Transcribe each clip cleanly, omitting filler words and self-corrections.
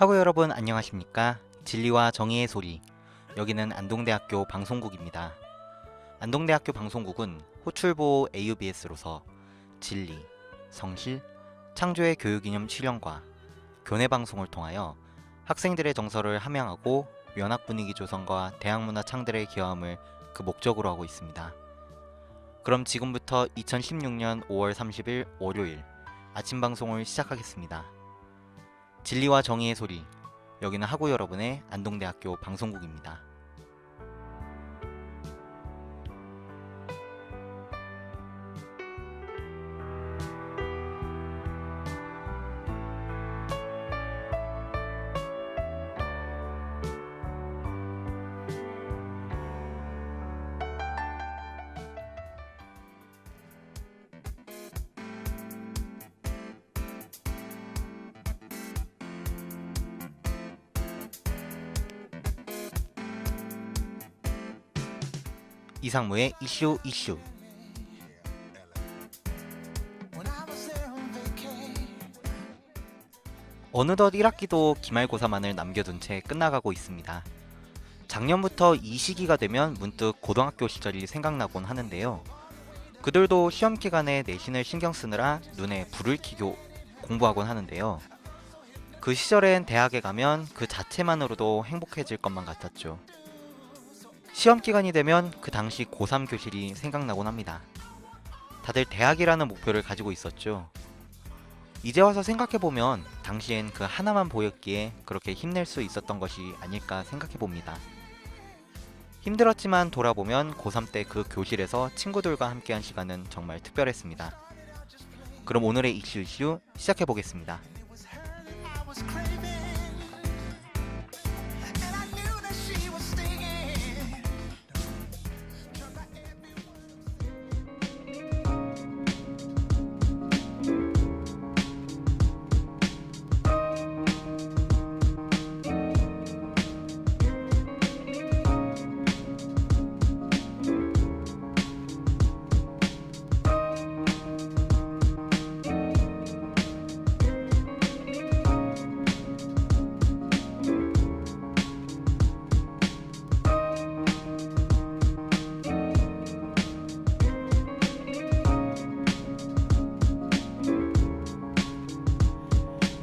하고 여러분 안녕하십니까? 진리와 정의의 소리, 여기는 안동대학교 방송국입니다. 안동대학교 방송국은 호출보 AUBS로서 진리, 성실, 창조의 교육이념 실현과 교내방송을 통하여 학생들의 정서를 함양하고 면학 분위기 조성과 대학문화 창달에 기여함을 그 목적으로 하고 있습니다. 그럼 지금부터 2016년 5월 30일 월요일 아침 방송을 시작하겠습니다. 진리와 정의의 소리, 여기는 하고 여러분의 안동대학교 방송국입니다. 이상무의 이슈. 어느덧 1학기도 기말고사만을 남겨둔 채 끝나가고 있습니다. 작년부터 이 시기가 되면 문득 고등학교 시절이 생각나곤 하는데요. 그들도 시험 기간에 내신을 신경 쓰느라 눈에 불을 켜고 공부하곤 하는데요. 그 시절엔 대학에 가면 그 자체만으로도 행복해질 것만 같았죠. 시험 기간이 되면 그 당시 고3 교실이 생각나곤 합니다. 다들 대학이라는 목표를 가지고 있었죠. 이제 와서 생각해보면 당시엔 그 하나만 보였기에 그렇게 힘낼 수 있었던 것이 아닐까 생각해봅니다. 힘들었지만 돌아보면 고3 때 그 교실에서 친구들과 함께한 시간은 정말 특별했습니다. 그럼 오늘의 이슈 시작해보겠습니다.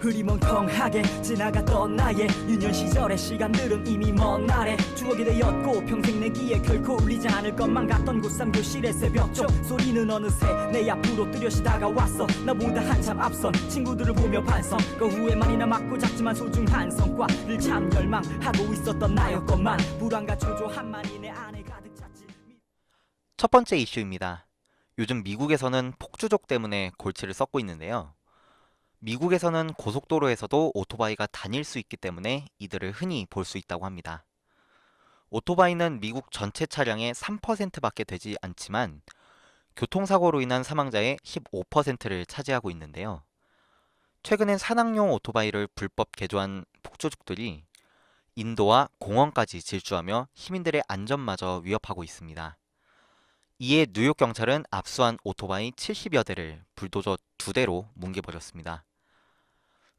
흐리멍텅하게 지나갔던 나의 유년 시절의 시간들은 이미 먼 날에 추억이 되었고 평생 내기에 결코 울리지 않을 것만 같던 고3 교실의 새벽적 소리는 어느새 내 앞으로 뚜렷이 다가왔어. 나보다 한참 앞선 친구들을 보며 반성. 그 후에 말이나 맞고 작지만 소중한 성과를 참 열망하고 있었던 나였건만 불안과 초조함만이 내 안에 가득 찼지. 첫 번째 이슈입니다. 요즘 미국에서는 폭주족 때문에 골치를 썩고 있는데요. 미국에서는 고속도로에서도 오토바이가 다닐 수 있기 때문에 이들을 흔히 볼 수 있다고 합니다. 오토바이는 미국 전체 차량의 3%밖에 되지 않지만 교통사고로 인한 사망자의 15%를 차지하고 있는데요. 최근엔 산악용 오토바이를 불법 개조한 폭주족들이 인도와 공원까지 질주하며 시민들의 안전마저 위협하고 있습니다. 이에 뉴욕 경찰은 압수한 오토바이 70여 대를 불도저 2대로 뭉개버렸습니다.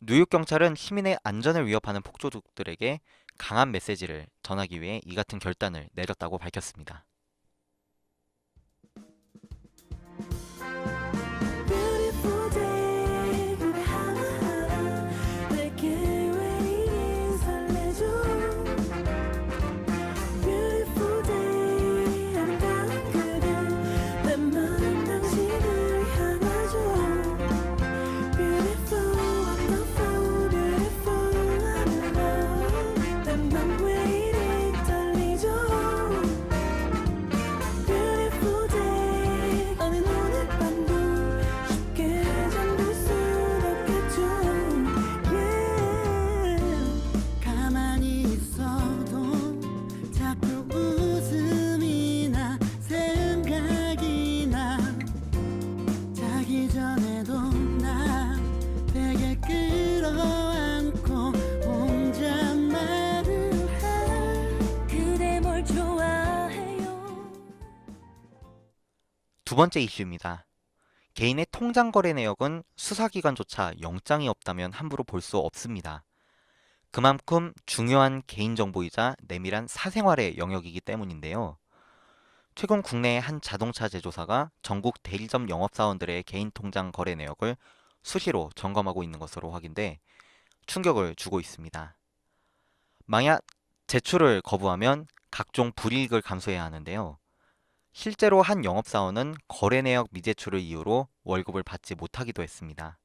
뉴욕 경찰은 시민의 안전을 위협하는 폭조족들에게 강한 메시지를 전하기 위해 이 같은 결단을 내렸다고 밝혔습니다. 두 번째 이슈입니다. 개인의 통장 거래 내역은 수사기관조차 영장이 없다면 함부로 볼 수 없습니다. 그만큼 중요한 개인정보이자 내밀한 사생활의 영역이기 때문인데요. 최근 국내의 한 자동차 제조사가 전국 대리점 영업사원들의 개인 통장 거래 내역을 수시로 점검하고 있는 것으로 확인돼 충격을 주고 있습니다. 만약 제출을 거부하면 각종 불이익을 감수해야 하는데요. 실제로 한 영업사원은 거래 내역 미제출을 이유로 월급을 받지 못하기도 했습니다.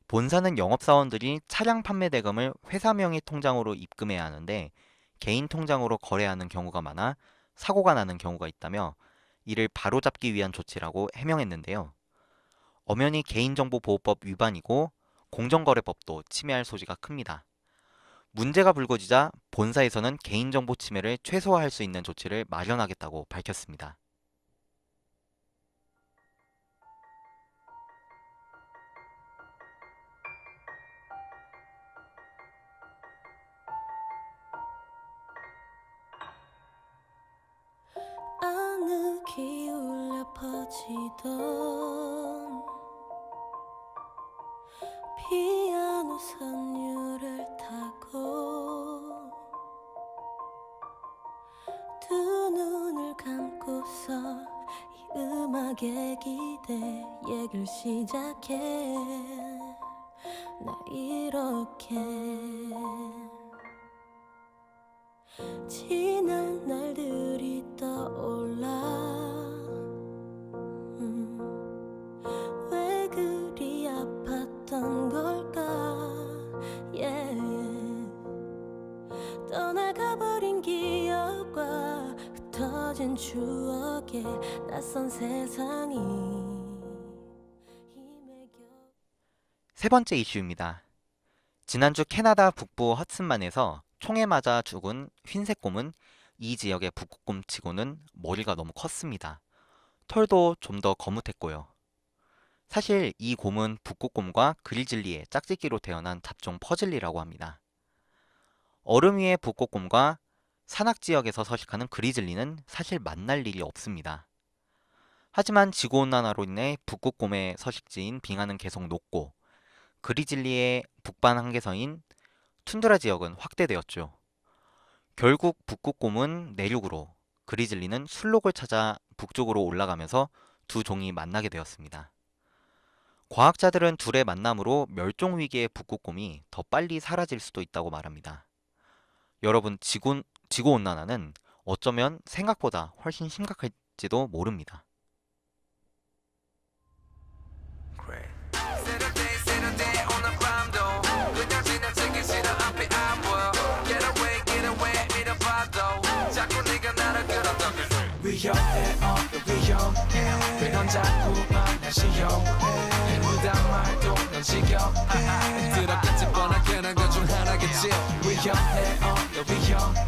본사는 영업사원들이 차량 판매 대금을 회사 명의 통장으로 입금해야 하는데 개인 통장으로 거래하는 경우가 많아 사고가 나는 경우가 있다며 이를 바로잡기 위한 조치라고 해명했는데요. 엄연히 개인정보보호법 위반이고 공정거래법도 침해할 소지가 큽니다. 문제가 불거지자 본사에서는 개인정보 침해를 최소화할 수 있는 조치를 마련하겠다고 밝혔습니다. 아늑히 울려 퍼지던 피아노 선율을 타고 두 눈을 감고서 이 음악에 기대 얘기를 시작해. 나 이렇게 지난 날들이 떠올라. 왜 그리 아팠던 걸까. yeah. 떠나가버린 기억과 흩어진 추억에 낯선 세상이 힘에 겨. 세 번째 이슈입니다. 지난주 캐나다 북부 허슨만에서 총에 맞아 죽은 흰색 곰은 이 지역의 북극곰치고는 머리가 너무 컸습니다. 털도 좀 더 거뭇했고요. 사실 이 곰은 북극곰과 그리즐리의 짝짓기로 태어난 잡종 퍼즐리라고 합니다. 얼음 위의 북극곰과 산악지역에서 서식하는 그리즐리는 사실 만날 일이 없습니다. 하지만 지구온난화로 인해 북극곰의 서식지인 빙하는 계속 녹고 그리즐리의 북반 한계선인 툰드라 지역은 확대되었죠. 결국 북극곰은 내륙으로, 그리즐리는 순록을 찾아 북쪽으로 올라가면서 두 종이 만나게 되었습니다. 과학자들은 둘의 만남으로 멸종 위기의 북극곰이 더 빨리 사라질 수도 있다고 말합니다. 여러분, 지구온난화는 어쩌면 생각보다 훨씬 심각할지도 모릅니다. 위험해 위험해 왜 넌 자꾸만 날 시험해 무단 말도 넌 지겨워 들었겠지 뻔하게 난 것 중 하나겠지 위험해 위험해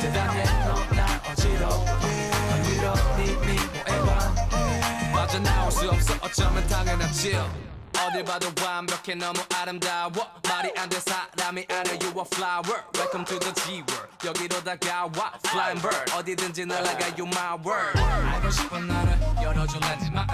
대단해 너 날 어지러워해 그러니 미모해봐 빠져나올 수 없어 어쩌면 당연하지 어딜 봐도 완벽해 너무 아름다워 말이 안 돼 사람이 아니야 you a flower Welcome to the G-world 여기로 다가와 Flying bird 어디든지 날아가 you my world 알고 싶어 나를 열어줄래 네 마음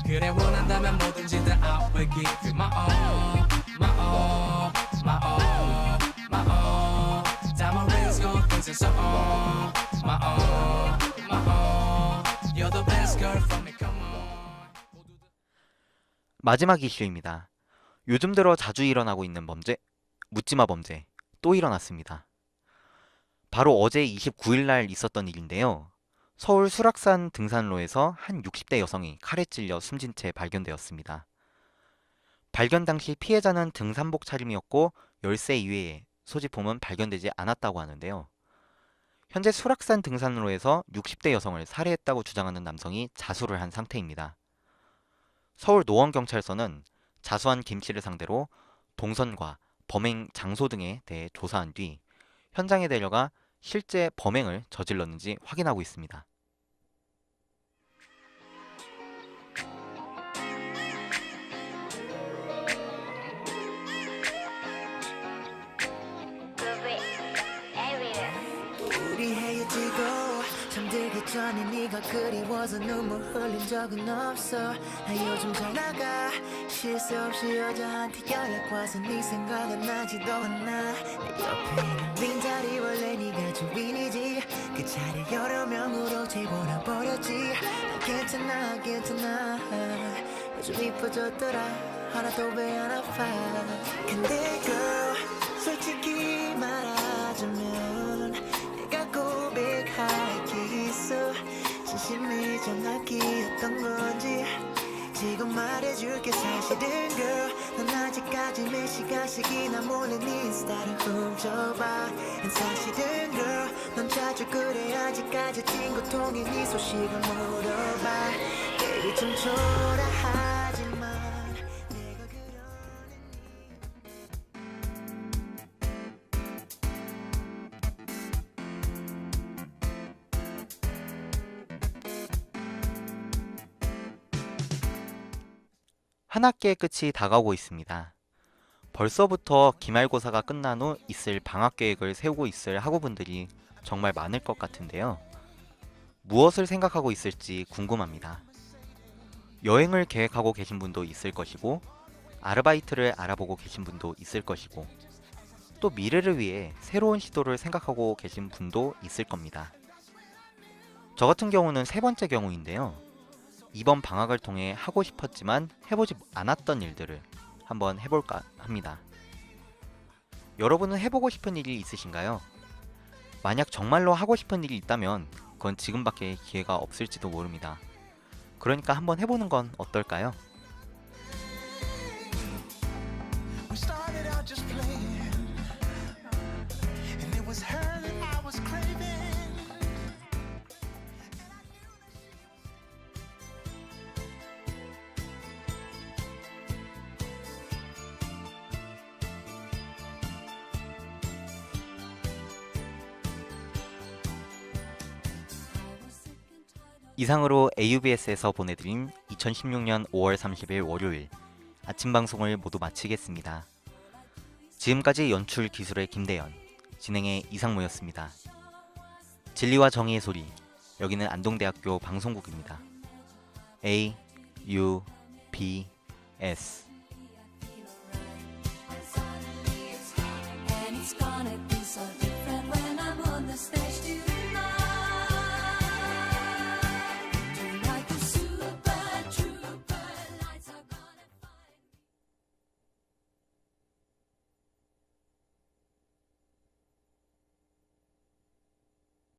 그래 원한다면 뭐든지 다 I will give you my all my all my all my all Diamond rings gold things and so on my all my all You're the best girl for me come on 마지막 이슈입니다. 요즘 들어 자주 일어나고 있는 범죄, 묻지마 범죄, 또 일어났습니다. 바로 어제 29일 날 있었던 일인데요. 서울 수락산 등산로에서 한 60대 여성이 칼에 찔려 숨진 채 발견되었습니다. 발견 당시 피해자는 등산복 차림이었고 열쇠 이외에 소지품은 발견되지 않았다고 하는데요. 현재 수락산 등산로에서 60대 여성을 살해했다고 주장하는 남성이 자수를 한 상태입니다. 서울 노원경찰서는 자수한 김 씨를 상대로 동선과 범행 장소 등에 대해 조사한 뒤 현장에 데려가 실제 범행을 저질렀는지 확인하고 있습니다. 우리 헤어지고 잠들기 전에 네가 그리워서 눈물 흘린 적은 없어. 나 요즘 잘 나가 실수 없이 여자한테 연락 와서 네 생각은 나지도 않아. 내 옆에 있는 빈자리 원래 네가 주인이지. 그 자리 여러 명으로 재워놔버렸지. 괜찮아 괜찮아 요즘 이뻐졌더라. 하나도 왜 안 아파. 근데 girl 솔직히 말하자면 내가 고백할 게 있어. 진심이 전화기였던 건지 지금 말해줄게. 사실은 girl 넌 아직까지 몇 시간씩이나 몰래 네 인스타를 훔쳐봐. And 사실은 girl 넌 자주 그래. 아직까지 친구 통해 네 소식을 물어봐. Baby 좀 초라하지만 내가 그러는 한 학기의 끝이 다가오고 있습니다. 벌써부터 기말고사가 끝난 후 있을 방학 계획을 세우고 있을 학우분들이 정말 많을 것 같은데요. 무엇을 생각하고 있을지 궁금합니다. 여행을 계획하고 계신 분도 있을 것이고, 아르바이트를 알아보고 계신 분도 있을 것이고, 또 미래를 위해 새로운 시도를 생각하고 계신 분도 있을 겁니다. 저 같은 경우는 세 번째 경우인데요. 이번 방학을 통해 하고 싶었지만 해보지 않았던 일들을 한번 해볼까 합니다. 여러분은 해보고 싶은 일이 있으신가요? 만약 정말로 하고 싶은 일이 있다면 그건 지금밖에 기회가 없을지도 모릅니다. 그러니까 한번 해보는 건 어떨까요? We started out just playing, and it was her that I was craving. 이상으로 AUBS에서 보내드린 2016년 5월 30일 월요일 아침 방송을 모두 마치겠습니다. 지금까지 연출 기술의 김대현, 진행의 이상무였습니다. 진리와 정의의 소리, 여기는 안동대학교 방송국입니다. AUBS And it's gonna